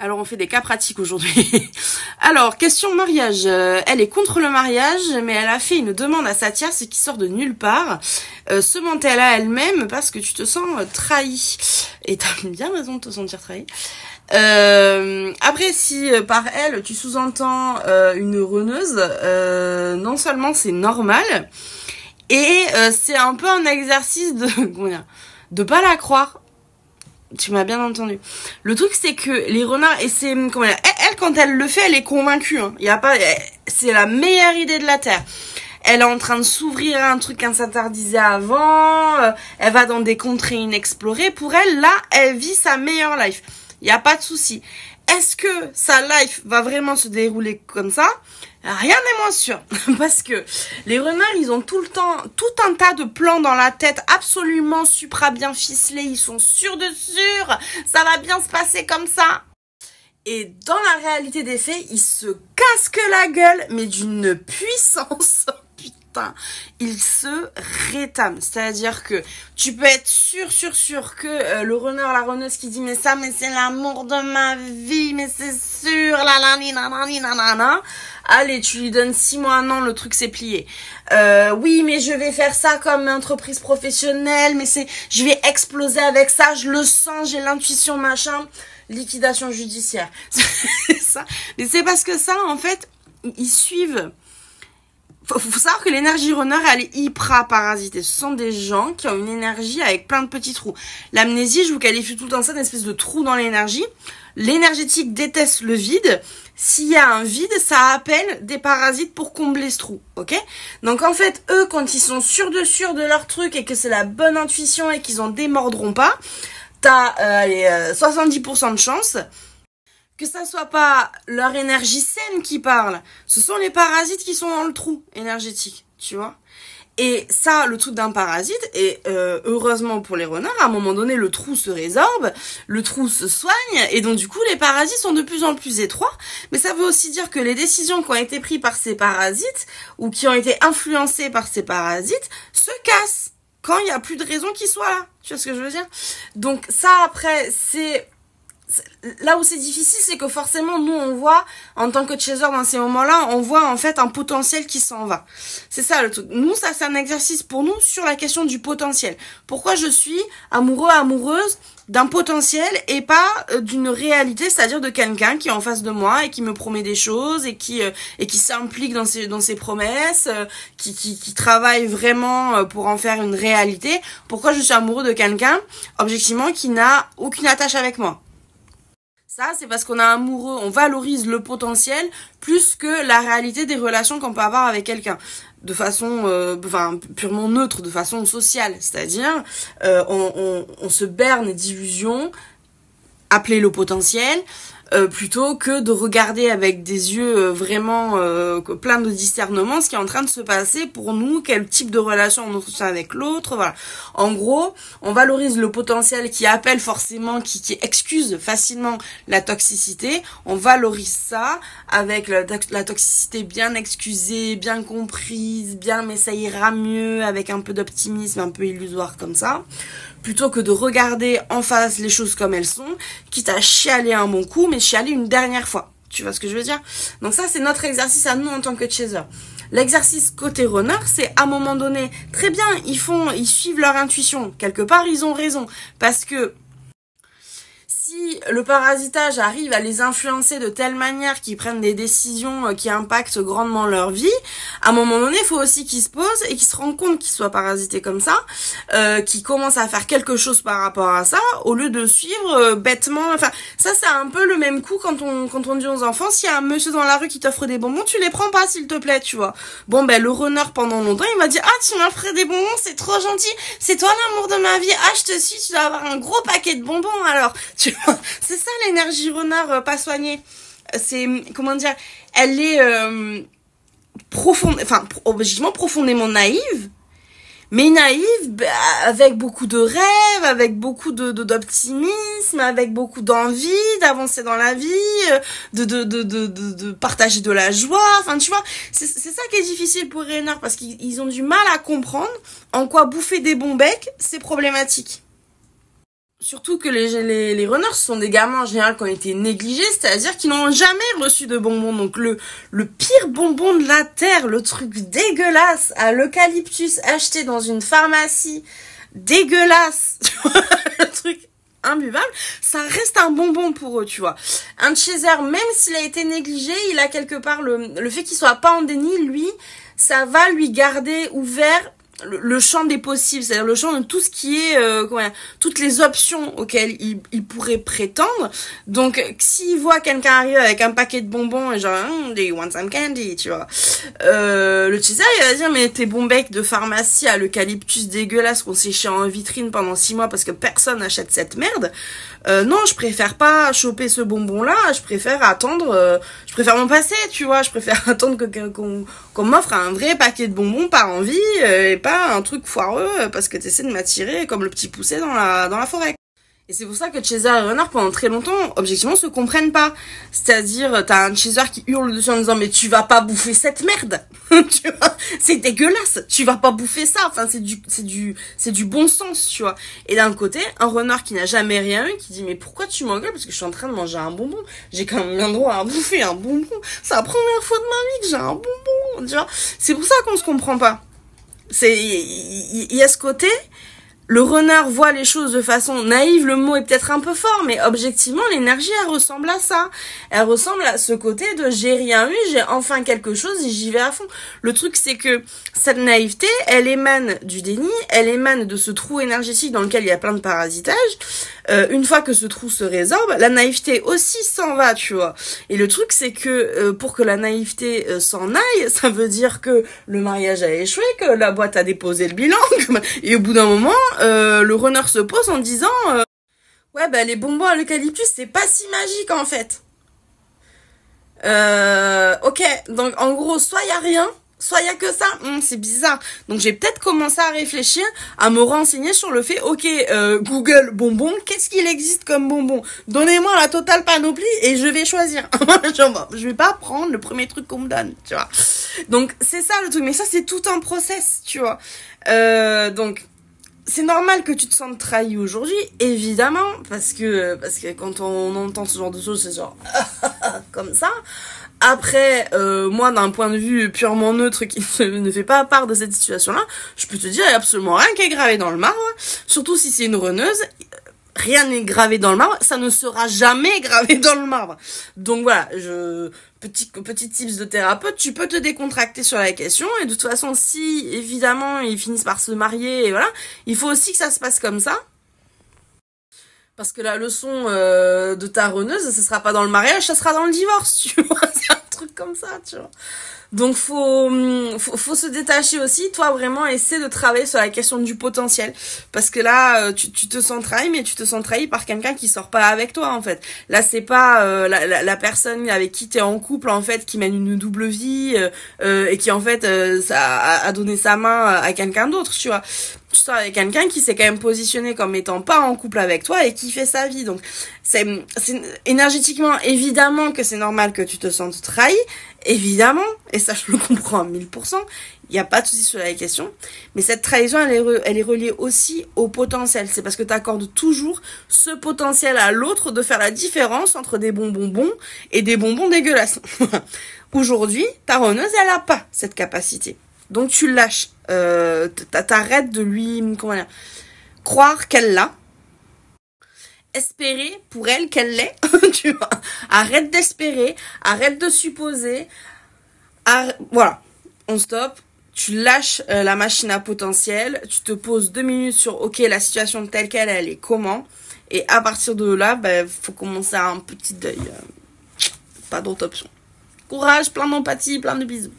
Alors on fait des cas pratiques aujourd'hui. Alors, question mariage. Elle est contre le mariage, mais elle a fait une demande à sa tierce qui sort de nulle part. Se ment-elle à elle-même parce que tu te sens trahi. Et t'as bien raison de te sentir trahi. Après, si par elle tu sous-entends une runneuse, non seulement c'est normal, et c'est un peu un exercice de comment dire, de pas la croire. Tu m'as bien entendu. Le truc, c'est que les renards, et c'est, comment dire, elle, quand elle le fait, elle est convaincue, hein. Y a pas, c'est la meilleure idée de la Terre. Elle est en train de s'ouvrir à un truc qu'elle s'interdisait avant, elle va dans des contrées inexplorées. Pour elle, là, elle vit sa meilleure life. Y a pas de souci. Est-ce que sa life va vraiment se dérouler comme ça? Rien n'est moins sûr. Parce que les renards, ils ont tout le temps, tout un tas de plans dans la tête absolument supra bien ficelés. Ils sont sûrs de sûr. Ça va bien se passer comme ça. Et dans la réalité des faits, ils se cassent que la gueule, mais d'une puissance. Putain, ils se rétament. C'est-à-dire que tu peux être sûr que le renard, la renneuse qui dit mais ça, mais c'est l'amour de ma vie, mais c'est sûr, la nanana. Allez, tu lui donnes 6 mois, 1 an, le truc c'est plié. Oui, mais je vais faire ça comme entreprise professionnelle, mais je vais exploser avec ça, je le sens, j'ai l'intuition, machin. Liquidation judiciaire. C'est ça. Mais c'est parce que ça, en fait, ils suivent. Faut savoir que l'énergie runner, elle est hyper parasitée. Ce sont des gens qui ont une énergie avec plein de petits trous. L'amnésie, je vous qualifie tout le temps ça d'espèce de trou dans l'énergie. L'énergétique déteste le vide. S'il y a un vide, ça appelle des parasites pour combler ce trou, ok? Donc en fait, eux, quand ils sont sûrs de leur truc et que c'est la bonne intuition et qu'ils en démordront pas, t'as 70% de chance que ça soit pas leur énergie saine qui parle. Ce sont les parasites qui sont dans le trou énergétique, tu vois. Et ça, le truc d'un parasite, et heureusement pour les renards, à un moment donné, le trou se résorbe, le trou se soigne, et donc du coup, les parasites sont de plus en plus étroits. Mais ça veut aussi dire que les décisions qui ont été prises par ces parasites, ou qui ont été influencées par ces parasites, se cassent quand il n'y a plus de raison qu'ils soient là. Tu vois ce que je veux dire? Donc ça, après, c'est là où c'est difficile, c'est que forcément, nous, on voit, en tant que chaser dans ces moments-là, on voit en fait un potentiel qui s'en va. C'est ça le truc. Nous, ça, c'est un exercice pour nous sur la question du potentiel. Pourquoi je suis amoureux, amoureuse d'un potentiel et pas d'une réalité, c'est-à-dire de quelqu'un qui est en face de moi et qui me promet des choses et qui s'implique dans ses promesses, qui travaille vraiment pour en faire une réalité. Pourquoi je suis amoureux de quelqu'un, objectivement, qui n'a aucune attache avec moi? Ça, c'est parce qu'on est amoureux, on valorise le potentiel plus que la réalité des relations qu'on peut avoir avec quelqu'un. De façon purement neutre, de façon sociale. C'est-à-dire, on se berne d'illusions, appelées le potentiel, plutôt que de regarder avec des yeux vraiment plein de discernement ce qui est en train de se passer pour nous, quel type de relation on entretient avec l'autre, voilà. En gros, on valorise le potentiel qui appelle forcément, qui excuse facilement la toxicité, on valorise ça avec la toxicité bien excusée, bien comprise, bien mais ça ira mieux, avec un peu d'optimisme, un peu illusoire comme ça, plutôt que de regarder en face les choses comme elles sont, quitte à chialer un bon coup, mais chialer une dernière fois. Tu vois ce que je veux dire? Donc ça, c'est notre exercice à nous en tant que chaser. L'exercice côté runner, c'est à un moment donné, très bien, ils suivent leur intuition. Quelque part, ils ont raison. Parce que si le parasitage arrive à les influencer de telle manière qu'ils prennent des décisions qui impactent grandement leur vie, à un moment donné, il faut aussi qu'ils se posent et qu'ils se rendent compte qu'ils soient parasités comme ça, qu'ils commencent à faire quelque chose par rapport à ça, au lieu de suivre bêtement. Enfin, ça, c'est un peu le même coup quand on dit aux enfants, s'il y a un monsieur dans la rue qui t'offre des bonbons, tu les prends pas, s'il te plaît, tu vois. Bon, ben, le runner, pendant longtemps, il m'a dit, ah, tu m'offres des bonbons, c'est trop gentil, c'est toi l'amour de ma vie, ah, je te suis, tu dois avoir un gros paquet de bonbons, alors, tu vois. C'est ça l'énergie renard pas soignée. C'est, comment dire, elle est objectivement profondément naïve, mais naïve avec beaucoup de rêves, avec beaucoup d'optimisme, avec beaucoup d'envie d'avancer dans la vie, de partager de la joie. Enfin, tu vois, c'est ça qui est difficile pour les renards, parce qu'ils ont du mal à comprendre en quoi bouffer des bons becs, c'est problématique. Surtout que les runners sont des gamins en général qui ont été négligés, c'est-à-dire qu'ils n'ont jamais reçu de bonbons. Donc le pire bonbon de la terre, le truc dégueulasse à l'eucalyptus acheté dans une pharmacie, dégueulasse, tu vois, le truc imbuvable, ça reste un bonbon pour eux, tu vois. Un chaser, même s'il a été négligé, il a quelque part le fait qu'il soit pas en déni, lui, ça va lui garder ouvert le champ des possibles, c'est-à-dire le champ de tout ce qui est toutes les options auxquelles il pourrait prétendre. Donc s'il voit quelqu'un arriver avec un paquet de bonbons et genre do you want some candy, tu vois, le chaser il va dire mais tes bons becs de pharmacie à l'eucalyptus dégueulasse qu'on séchait en vitrine pendant 6 mois parce que personne n'achète cette merde, non, je préfère pas choper ce bonbon là, je préfère attendre, je préfère m'en passer, tu vois, je préfère attendre qu'on m'offre un vrai paquet de bonbons par envie et pas un truc foireux parce que t'essaies de m'attirer comme le petit poucet dans la forêt. Et c'est pour ça que Chaser et Runner pendant très longtemps, objectivement, se comprennent pas. C'est-à-dire, t'as un Chaser qui hurle dessus en disant mais tu vas pas bouffer cette merde, tu vois, c'est dégueulasse, tu vas pas bouffer ça. Enfin, c'est du bon sens, tu vois. Et d'un côté, un Runner qui n'a jamais rien eu, qui dit mais pourquoi tu m'engueules parce que je suis en train de manger un bonbon, j'ai quand même bien droit à bouffer un bonbon. C'est la première fois de ma vie que j'ai un bonbon, tu vois. C'est pour ça qu'on se comprend pas. Il y a ce côté. Le runner voit les choses de façon naïve, le mot est peut-être un peu fort, mais objectivement, l'énergie, elle ressemble à ça. Elle ressemble à ce côté de j'ai rien eu, j'ai enfin quelque chose et j'y vais à fond. Le truc, c'est que cette naïveté, elle émane du déni, elle émane de ce trou énergétique dans lequel il y a plein de parasitage. Une fois que ce trou se résorbe, la naïveté aussi s'en va, tu vois. Et le truc, c'est que pour que la naïveté s'en aille, ça veut dire que le mariage a échoué, que la boîte a déposé le bilan, et au bout d'un moment, le runner se pose en disant ouais, bah les bonbons à l'eucalyptus, c'est pas si magique en fait. Ok, donc en gros, soit y a rien, soit y a que ça. C'est bizarre. Donc j'ai peut-être commencé à réfléchir, à me renseigner sur le fait, ok, Google bonbons, qu'est-ce qu'il existe comme bonbons? Donnez-moi la totale panoplie et je vais choisir. Je vais pas prendre le premier truc qu'on me donne, tu vois. Donc c'est ça le truc, mais ça c'est tout un process, tu vois. Donc c'est normal que tu te sentes trahi aujourd'hui, évidemment, parce que quand on entend ce genre de choses, c'est genre comme ça. Après, moi, d'un point de vue purement neutre qui ne fait pas part de cette situation-là, je peux te dire, il n'y a absolument rien qui est gravé dans le marbre, surtout si c'est une runneuse. Rien n'est gravé dans le marbre, ça ne sera jamais gravé dans le marbre. Donc voilà, petit tips de thérapeute, tu peux te décontracter sur la question, et de toute façon, si évidemment ils finissent par se marier, et voilà, il faut aussi que ça se passe comme ça. Parce que la leçon de ta runneuse, ça sera pas dans le mariage, ça sera dans le divorce, tu vois, c'est un truc comme ça, tu vois. Donc faut se détacher aussi, toi vraiment essaie de travailler sur la question du potentiel, parce que là tu te sens trahi, mais tu te sens trahi par quelqu'un qui sort pas avec toi en fait. Là c'est pas la personne avec qui t'es en couple en fait qui mène une double vie et qui en fait ça a donné sa main à quelqu'un d'autre, tu vois. Tu sors avec quelqu'un qui s'est quand même positionné comme étant pas en couple avec toi et qui fait sa vie. Donc c'est énergétiquement évidemment que c'est normal que tu te sentes trahi, évidemment, et ça je le comprends à 1000%, il n'y a pas de souci sur la question, mais cette trahison elle est reliée aussi au potentiel. C'est parce que tu accordes toujours ce potentiel à l'autre de faire la différence entre des bonbons bons et des bonbons dégueulasses. Aujourd'hui, ta runneuse elle a pas cette capacité. Donc tu lâches, t'arrêtes de lui, comment dire, croire qu'elle l'a, espérer pour elle qu'elle l'est, tu vois. Arrête d'espérer, arrête de supposer, voilà, on stoppe, tu lâches la machine à potentiel, tu te poses 2 minutes sur, ok, la situation telle qu'elle, elle est comment, et à partir de là, faut commencer à un petit deuil, pas d'autre option. Courage, plein d'empathie, plein de bisous.